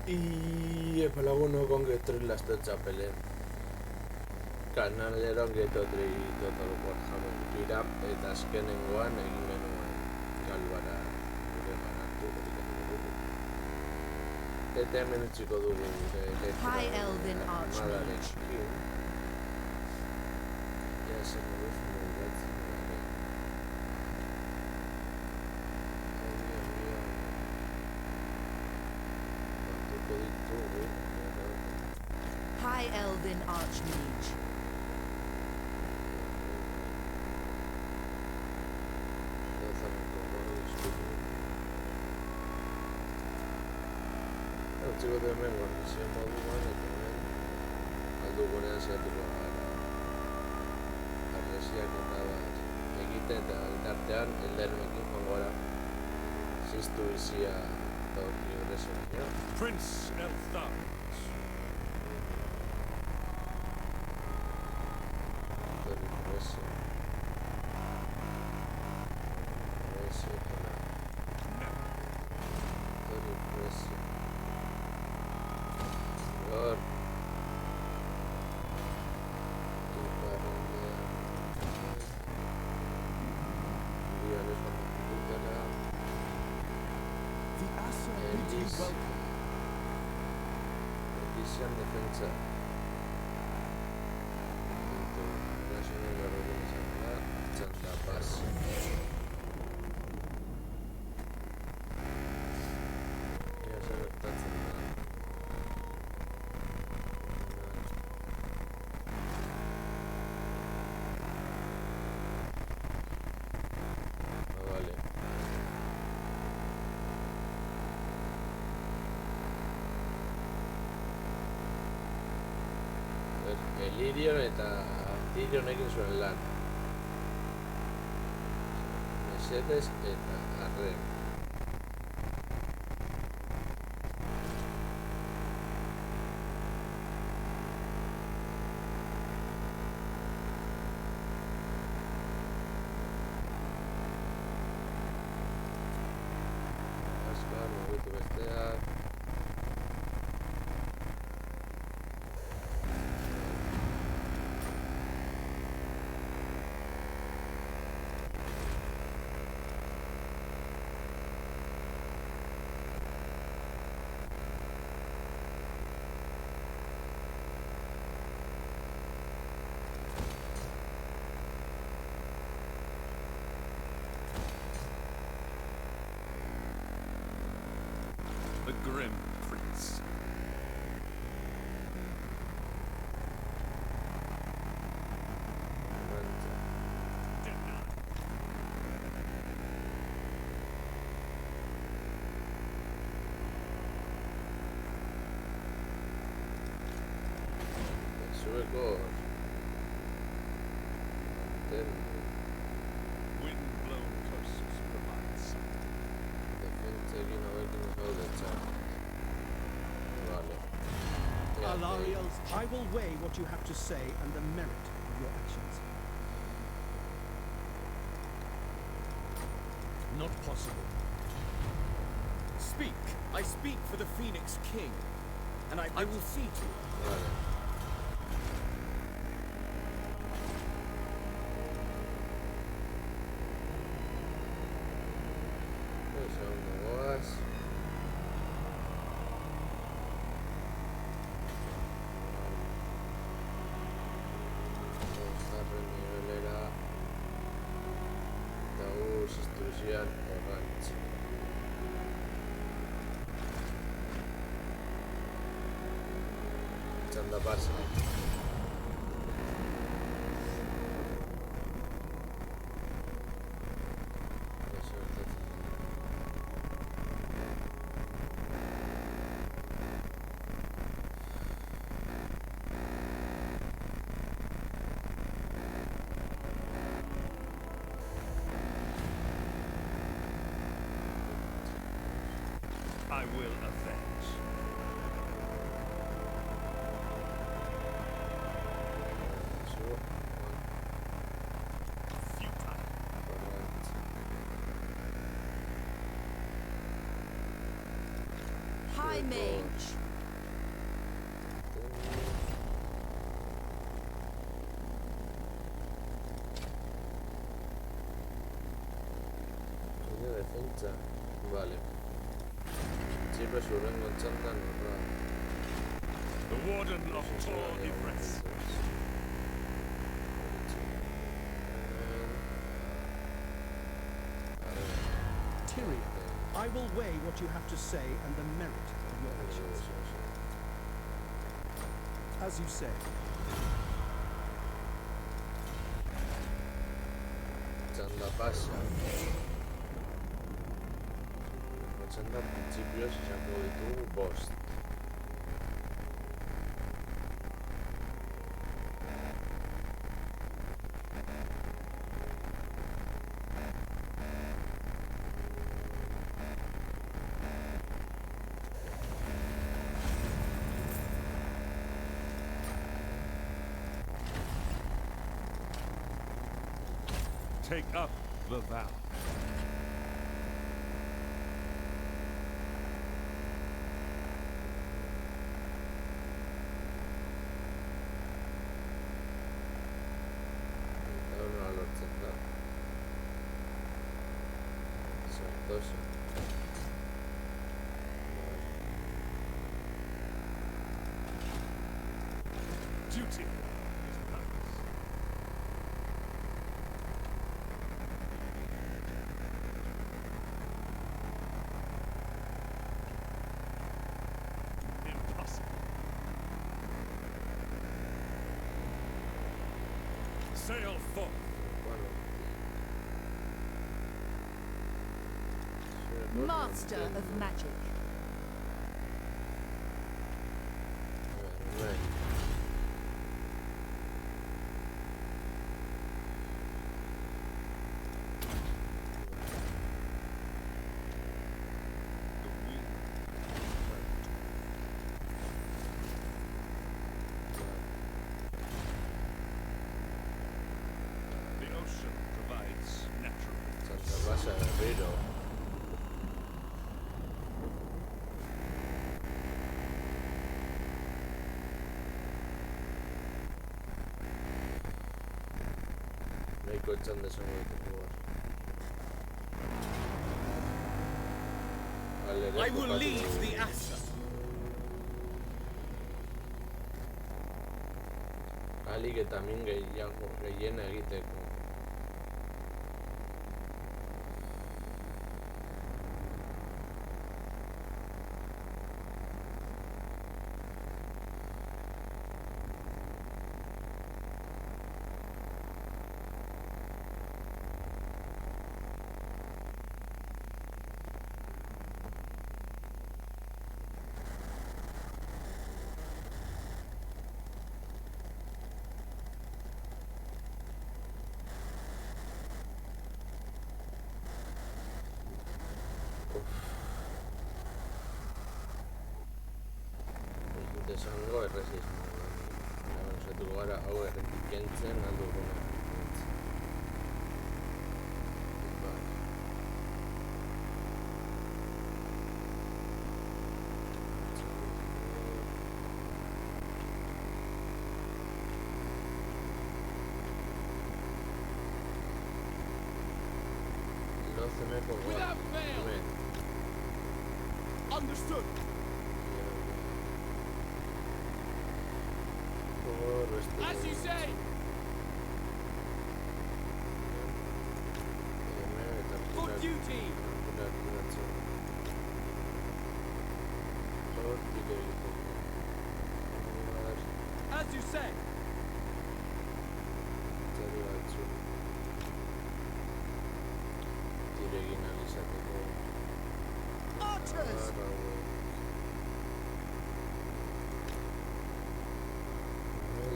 Ieppalagun onko trillasta txapelen. Kanaleron getotri totoro Warhammer dira eta azkenengoan egin genuen galbara gure banatu dugu. Eta hemen utziko dugu gure High Elven Archmage. Ja, zen duz mugatzen dara. Batuko ditugu. High Elven Archmage. Utziko da hemen guarnizio moduan eta hemen aldugunean zehatuko gara arlesiak eta bat egiten eta altartean eldenuekin joango gara ziztu bizia daurki horrezen baino. Prince Eltharius. Tori prese. Prese eta Tori prese. Lord. The Asa bids you welcome. Edición defensa. National Organization Santa Paz. Ya se gertatzen da. Vale. Elirion eta Artirion egin zuen lan. Mesedez eta Arren. Askar, mugitu besteak. The Grim Prince. Zueko Wind-blown curses provide some. defensa egin hauekin gaudetza. Vale. Alariels, I will weigh what you have to say and the merit of your actions. Not possible. Speak. I speak for the Phoenix King, and I will see to it. Vale. Un segundo más. Arren nivelera. Taus, instruzian, orantz. Txanda pasa. I will avenge. Futile. High My mage. Tiene defensa. Vale. Siempre suelen enganchando a The Warden of Tor Yvresse. Tyrion, I will weigh what you have to say and the merit of your actions. As you say, Chanda pasa. Chanda al principio se sacó de tu boss. Take up the vow. Ahora lo Chanda. Santoso. Duty is purpose. Impossible. Sail forth. Bueno. Master of magic. The wind. The ocean provides natural. Chanda pasa guerrero. No hay colchón de sangre de jugar. Vale, I will lead the Asa. Ali que también rellena egiteko. Desango erresismo. Saiatu gara hau erretikentzen aldo gona. Without fail. Understood. As you say. For duty. As you say. Archers.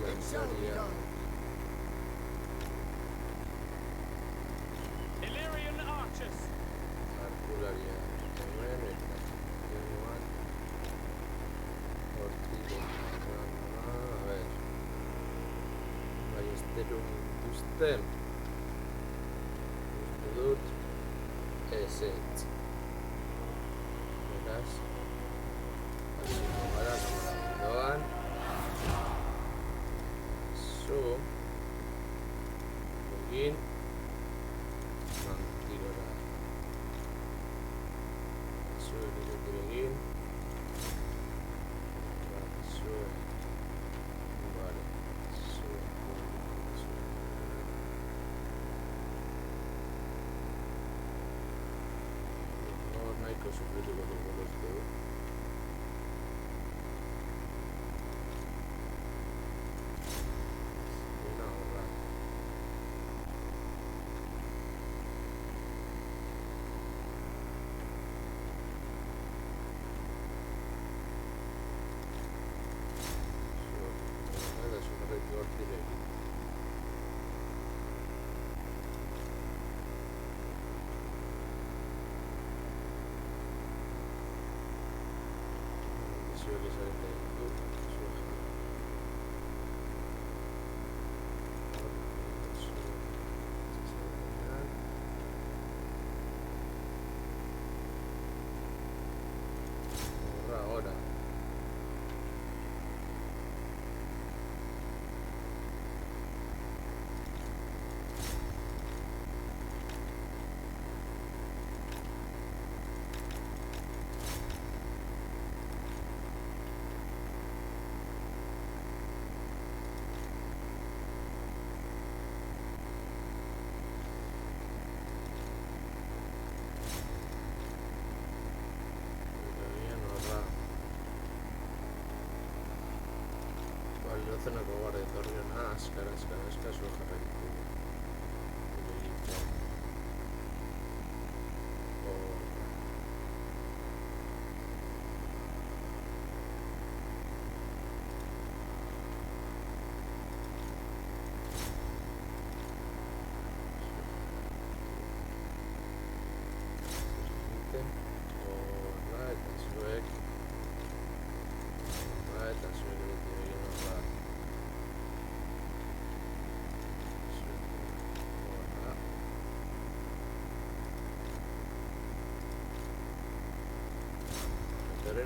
It shall be done. Illyrian archers. Usted Eset. Verás. zuek izarete ditu. Ahora. Zenako gara etorrian, azkara, zuen jarraitu.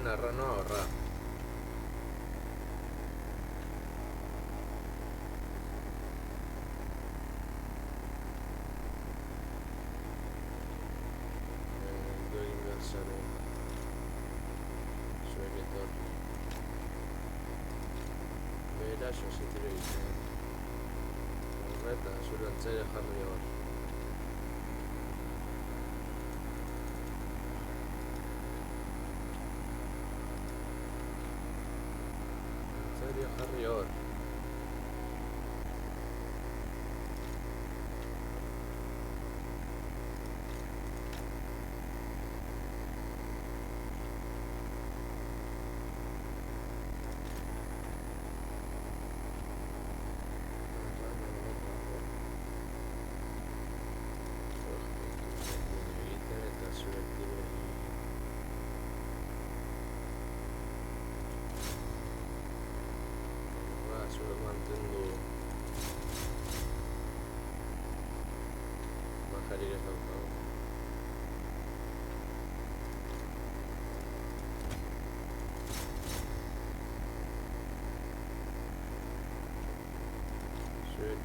Narra no ahorra. Doy inversare. Zuek etorri. Bera, sositire egiten. Horreta, zure antzere jarri hor. Jarri hor.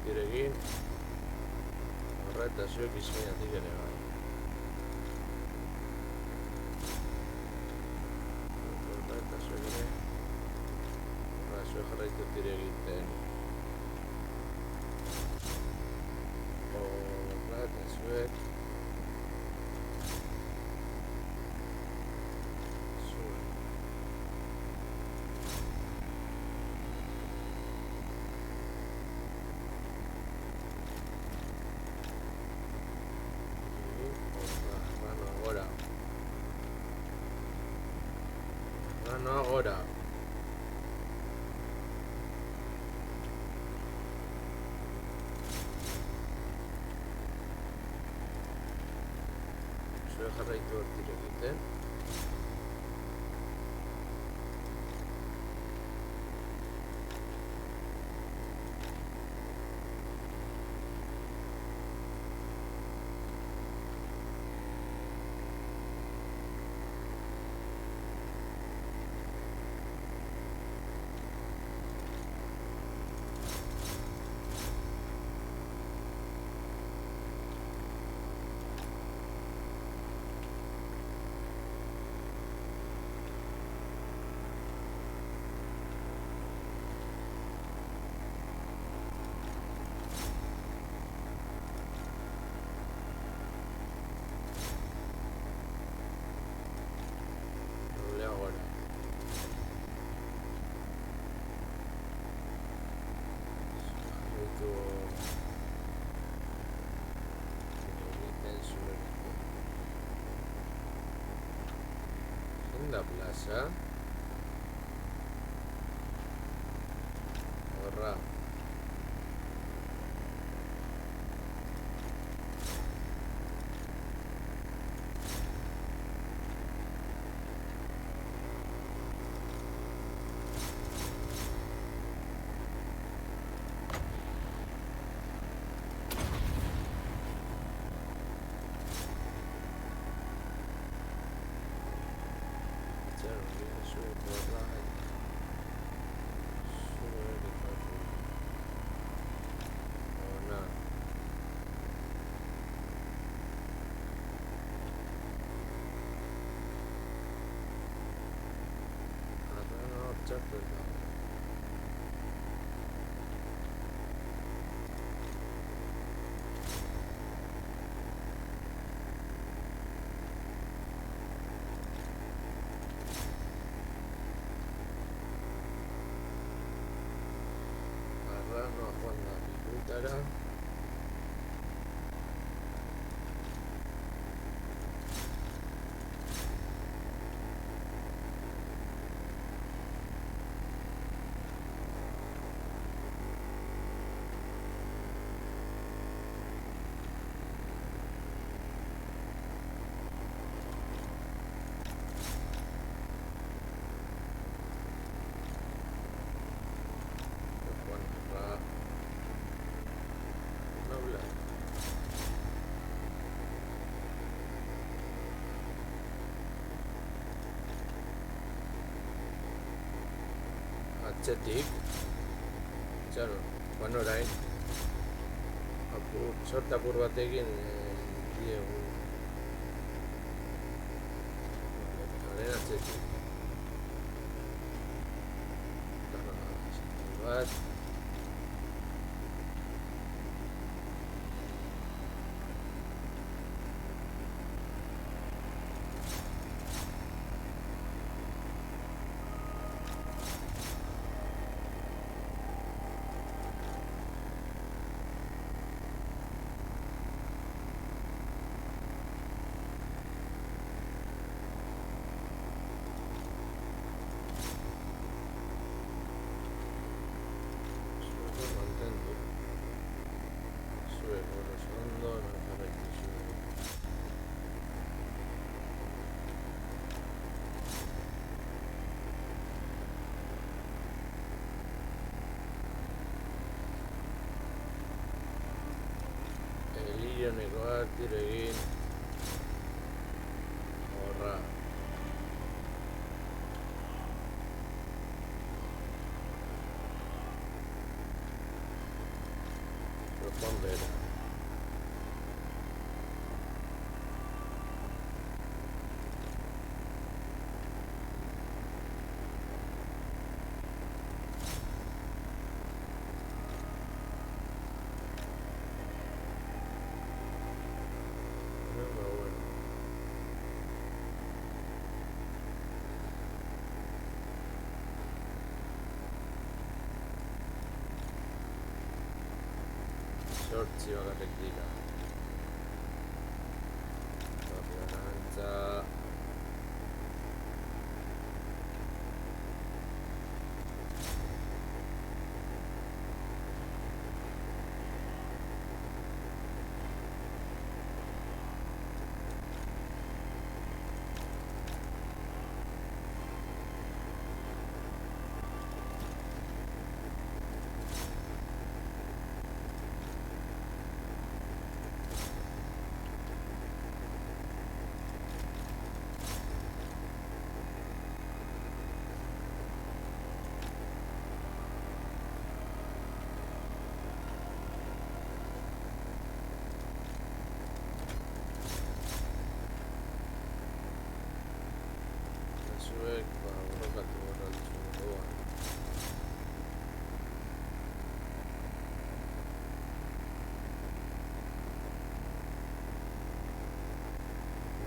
Diregin horreta zuek izmenatik ere bai. Horreta zuek ere zuek jarraitu diregiten. Horreta zuek no agora. Zuek jarraitu hortire egiten. La plaza. Horra. Sube por ahí. Sube que está aquí. O nada. Ahora no, chato, no. Agarrarnos a Juan la Pilutara. Juan la Nobla. Atzetik. Txalo, Juan orain. Sorte apur batekin diegu. Haren atzetik. Bat. Súper contento. Sube por los fondos, no sabe que sube. Elirio nekoak tiro egin. Horra. Profondera. No, bueno. Sortzi bakarrik dira. Gobernantza. Zuek, borrokatu borraltzu moduan.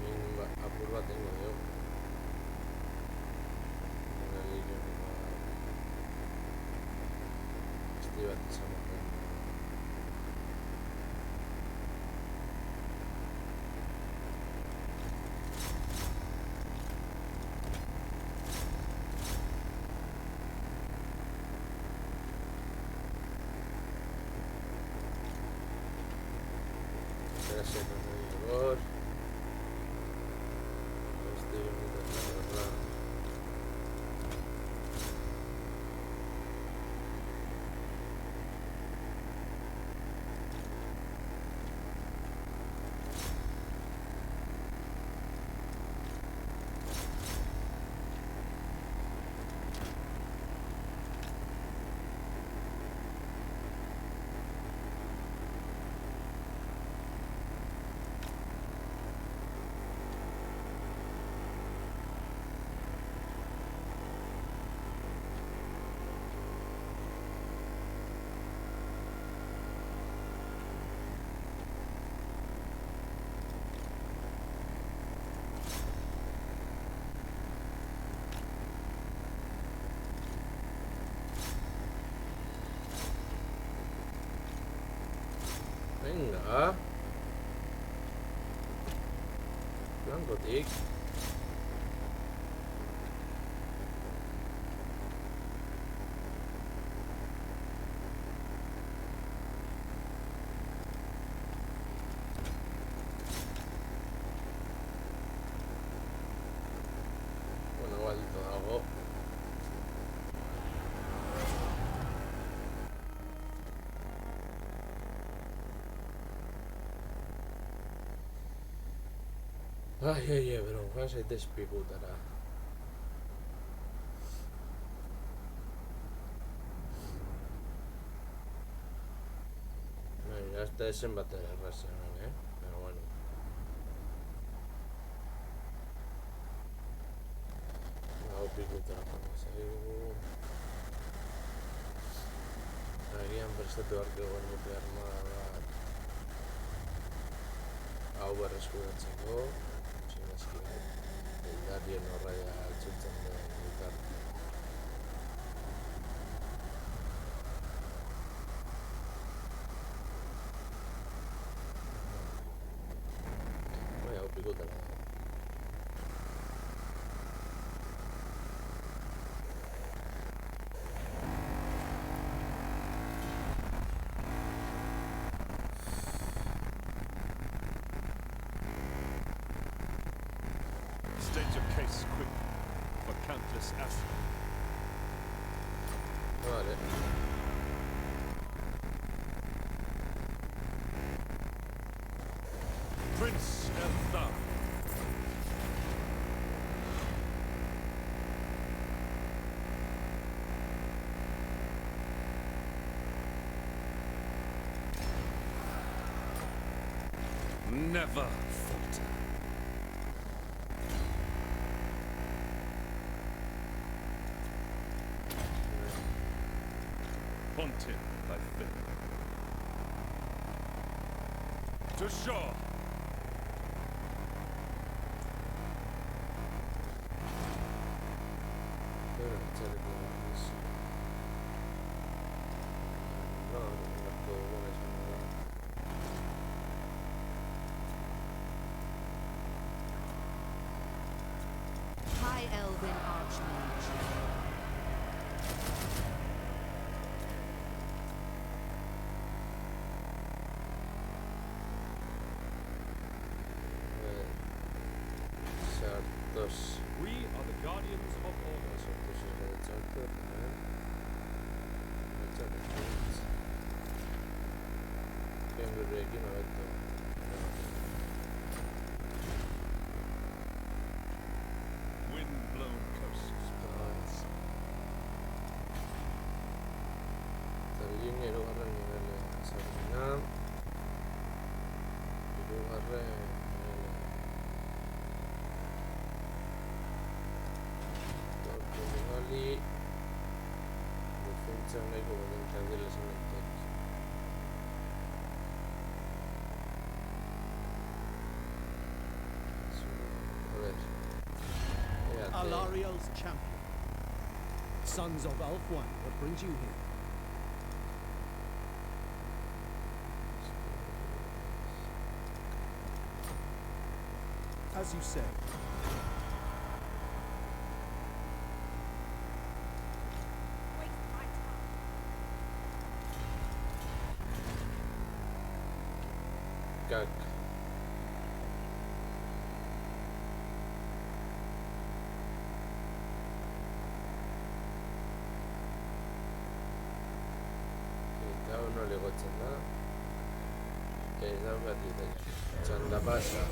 Min apur bat ingo dugu. Elirio nekoak. Esti bat izan zen. Gracias por favor. Estoy viendo la verdad. Venga. Blancotik. Bueno, igualito hago. Ai, bro, vaan se itse pikutara. No, ya está desembate de Arsenal, pero bueno. Hago pikutara cuando salgo. Agian prestatu beharko genuke armada bat. Hau berreskuratzeko. Txinezki bat. Darien horraia altzutzen den bitarte. Hau pikutara da. State your case quick for Countess Ashley. Vale. Prince Elthar. Never falter. Haunted by fear. To shore. Pero echarle eso. No, no puedo con eso. High Elven Archmage. Chartos. We are the guardians of order. Chartos es de Chartos. Chartos. Cambridge no vedo. Wind-blown coasts. Tallinero barra nivel Sardinia. Barra Portugali. Defensa no hay como dentro de la cementerio. A ver. Alariel's champion. Sons of Ulthuan, what brings you here? As you say. Gag. Eta hau no legotzen da. Ez daukat ideia. Txanda pasa.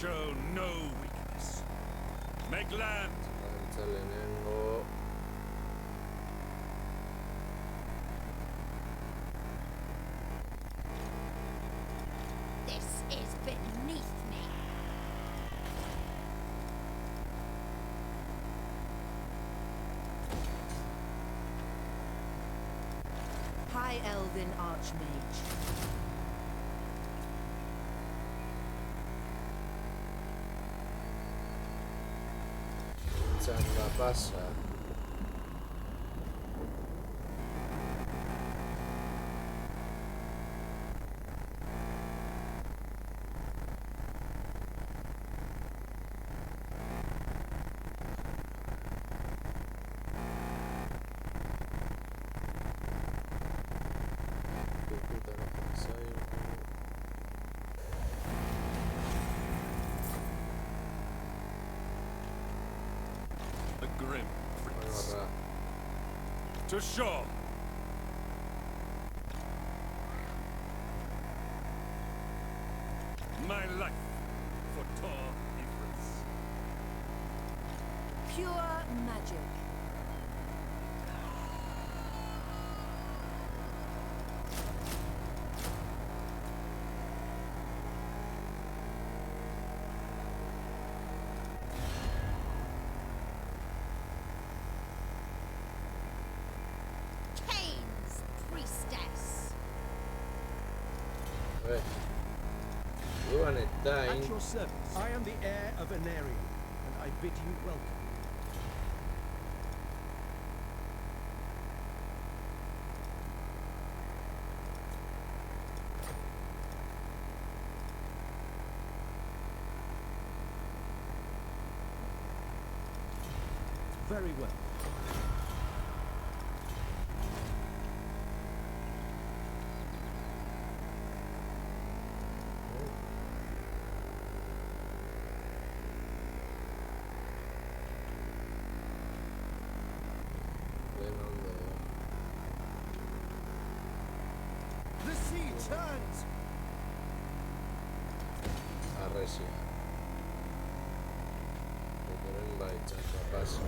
Show no weakness. Make land. Antza lehenengo. High Elven Archmage. Iniziando a passare. The grim prince. Allora, To shore! My life for Tor Ifrits. Pure magic. Cain's priestess. giovane At Dain. your service. I am the heir of Anarion, and I bid you welcome. Very well. The sea turns. Arresia. Vedremo in baita, passa.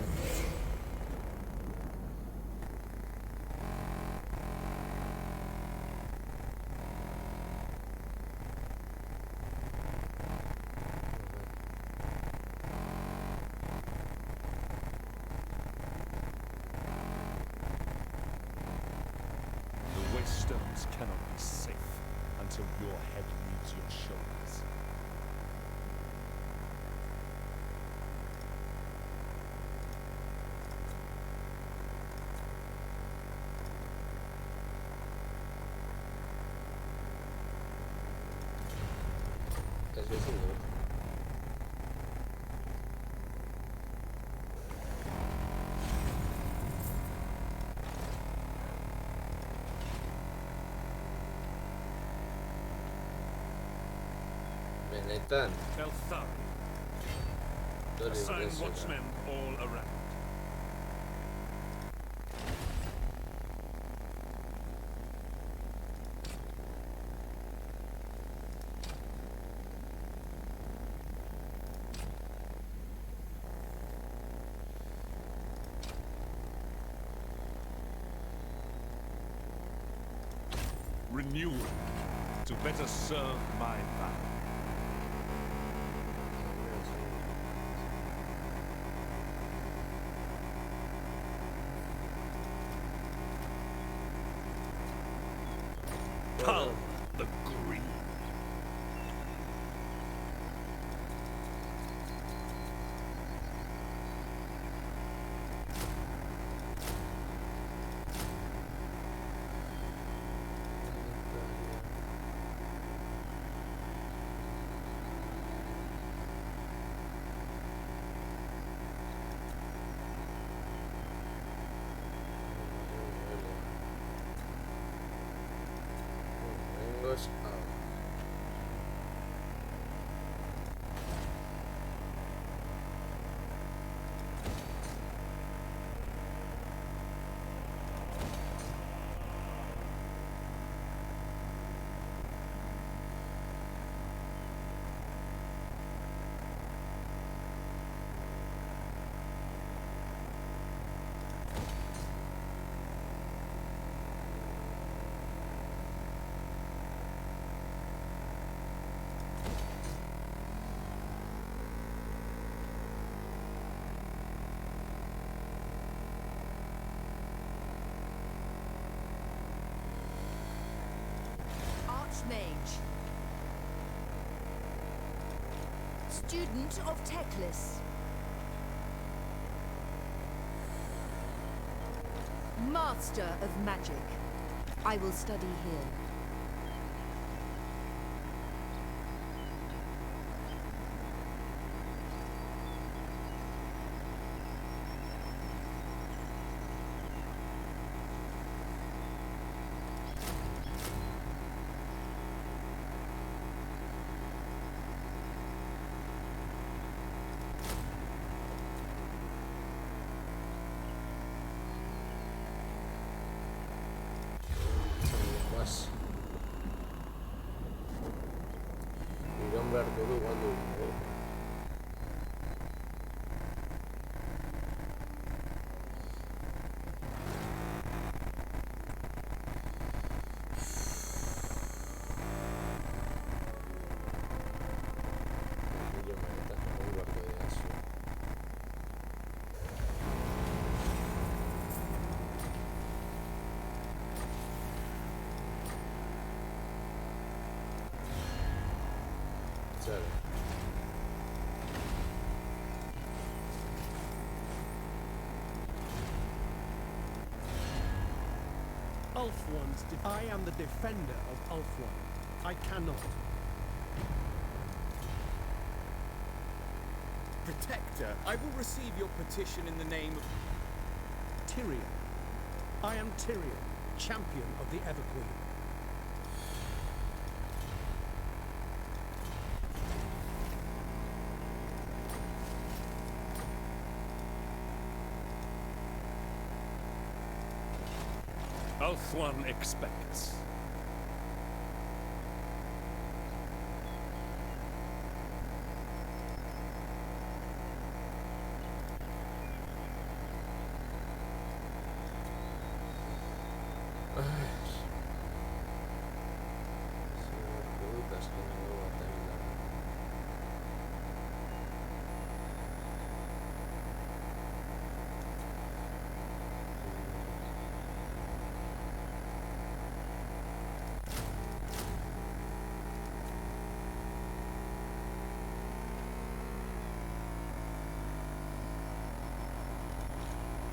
The Waystones cannot be safe until your head leaves your shoulders. Stai sentendo? Benetton, Elthari, dove assign adesso watchmen all around. Renewal to better serve my vow. Cull the Green. Ringos out. Archmage. Student of Teclis. Master of Magic. I will study here. Más. Irán ver todo cuando I am the defender of Ulthuan. I cannot. Protector, I will receive your petition in the name of... Tyrion. I am Tyrion, champion of the Everqueen. Ulthuan expects.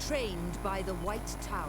Trained by the White Tower.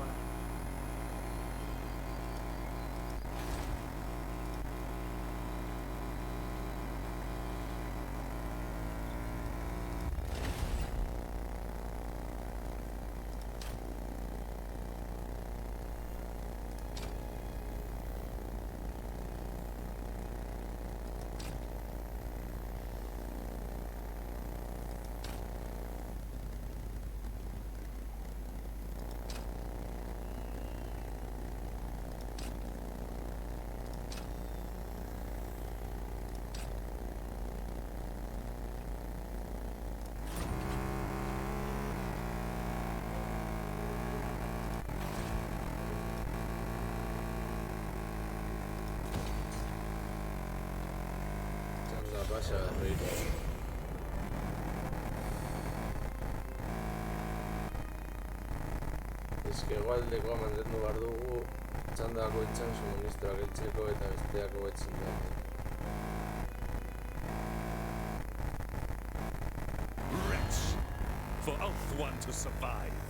Pasa reír. Hegoaldeko mantendu behar dugu txanda bakoitzan suministroak heltzeko eta besteak hobetzen behar. Wretch! For Ulthuan to survive,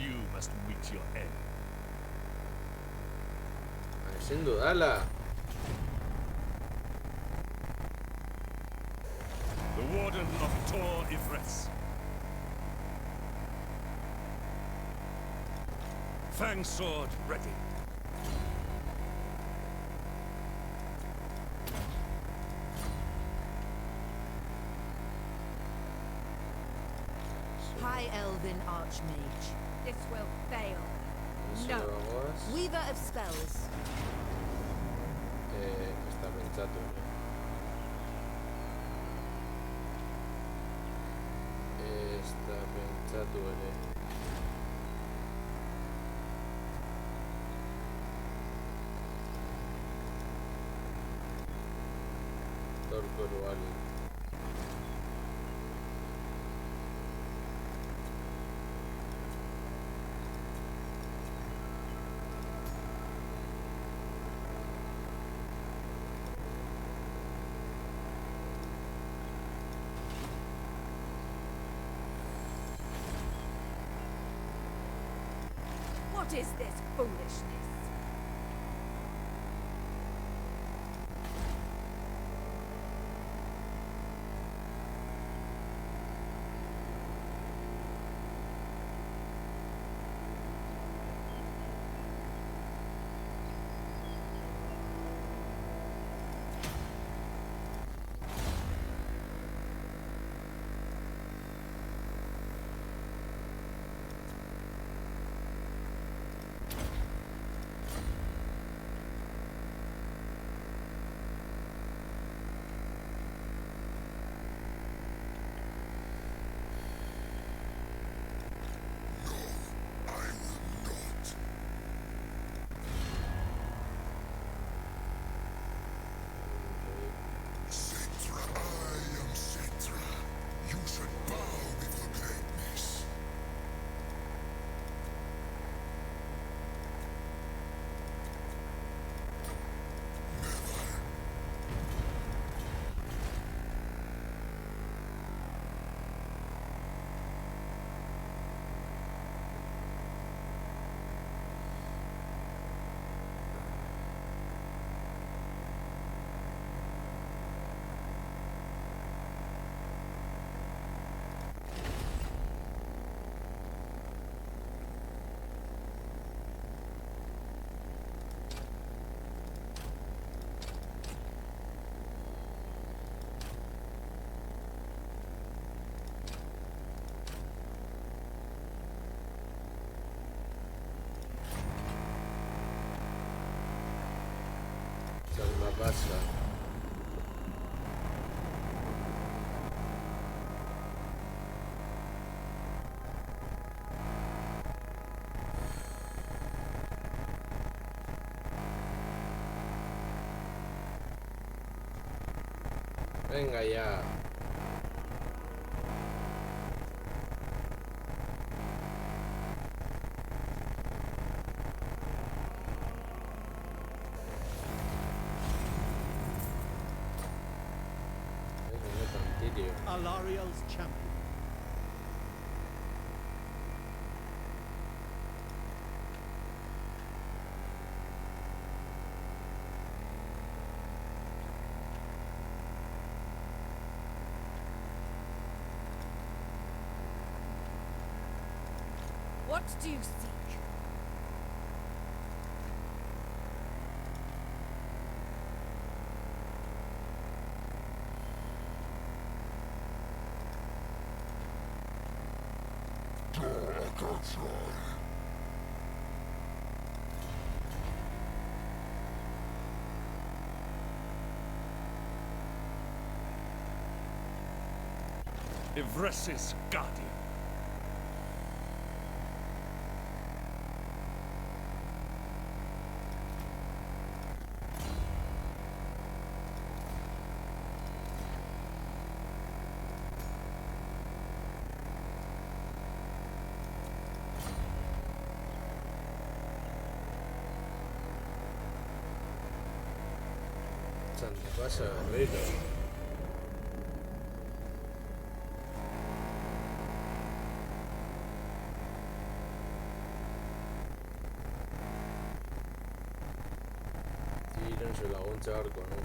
you must meet your end. Ezin dudala! The Warden of Tor Yvresse. Fang sword ready. High Elven Archmage. This will fail. No. Vamos. Weaver of Spells. Está pentsatu. Está pentsatu ere. Torkoruali. What is this foolishness? Citra, I am Citra. You should bow before greatness. Salma pasa. Venga ya. Alariel's champion. What do you seek? Ivresis Guardian. Santa pasa, Rito. Tírense la once arco, ¿no?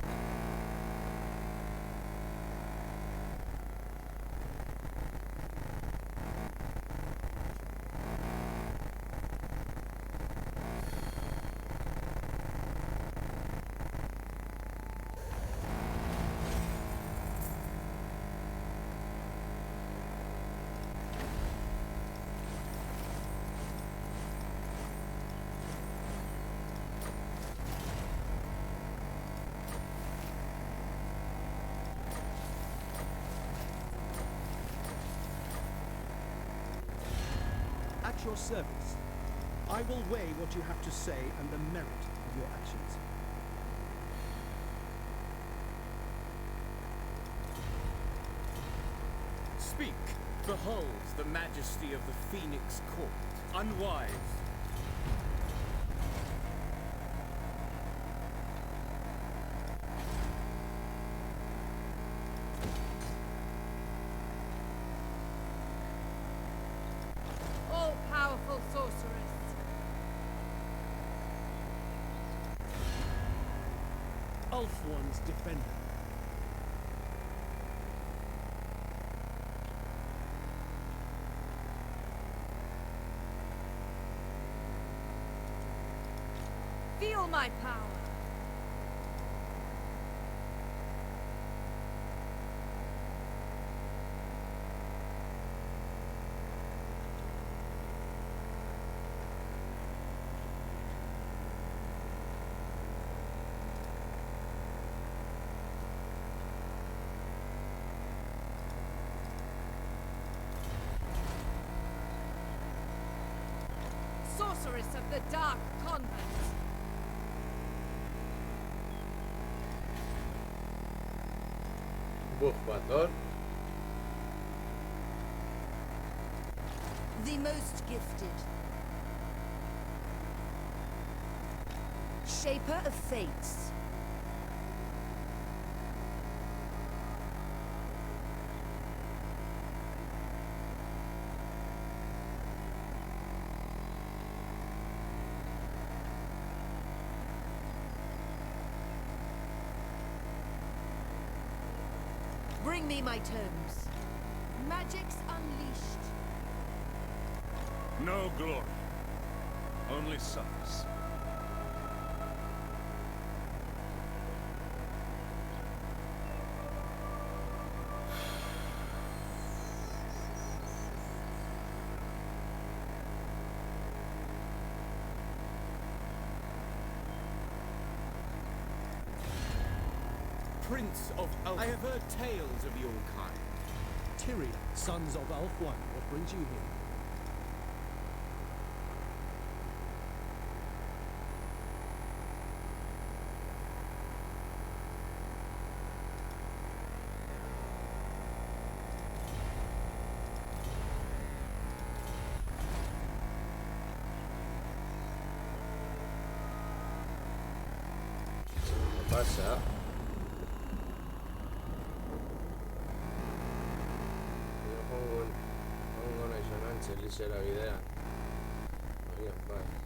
At your service. I will weigh what you have to say and the merit of your actions. Speak. Behold the majesty of the Phoenix Court. Unwise. All-powerful sorceress. Ulthuan's defender. Feel my power. Sorceress of the Dark Convent. Bufador. The most gifted. Shaper of fates. Bring me my tomes. Magic's unleashed. No glory. Only sons. Prince of Ulthuan. I have heard tales of your kind. Tyrion, sons of Ulthuan, what brings you here? ¿Qué pasa? Pongo una risonanza e lì c'è la idea. Maria fai.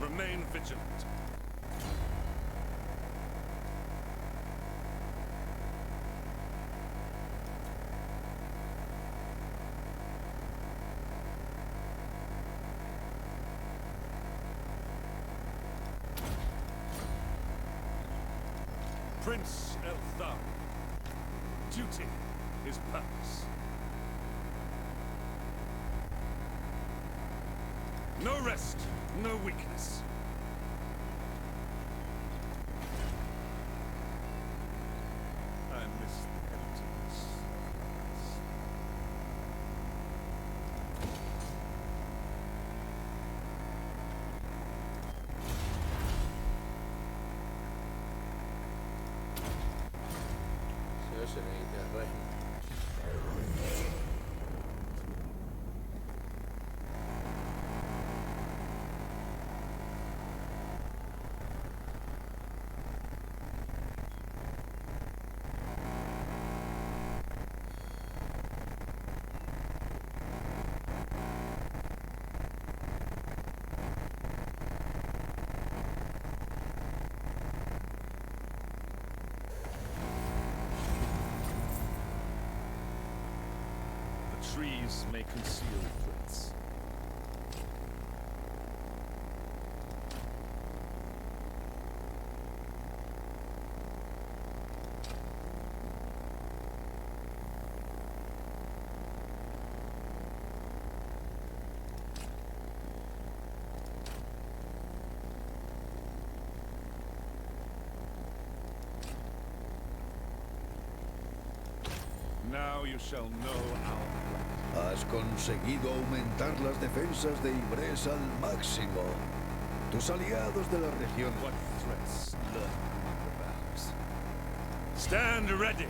Remain vigilant. Prince Eltham. Duty is purpose. No rest, no weakness. I miss the emptiness. Se oye la guitarra. The trees may conceal threats. Now you shall know our plan. Has conseguido aumentar las defensas de Ibres al máximo. Tus aliados de la región. What threats lurk among the boughs? Stand ready!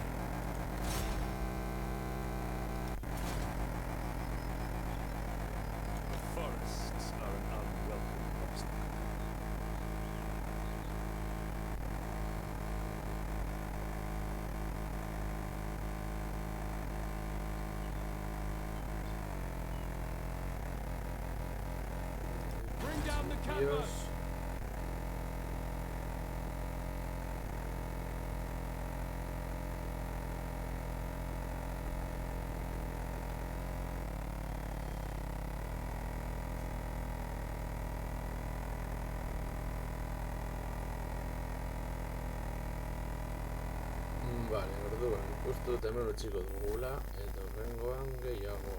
down the Dios. canvas. Vale, orduan, uste dut hemen utziko dugula, eta horrengoan gehiago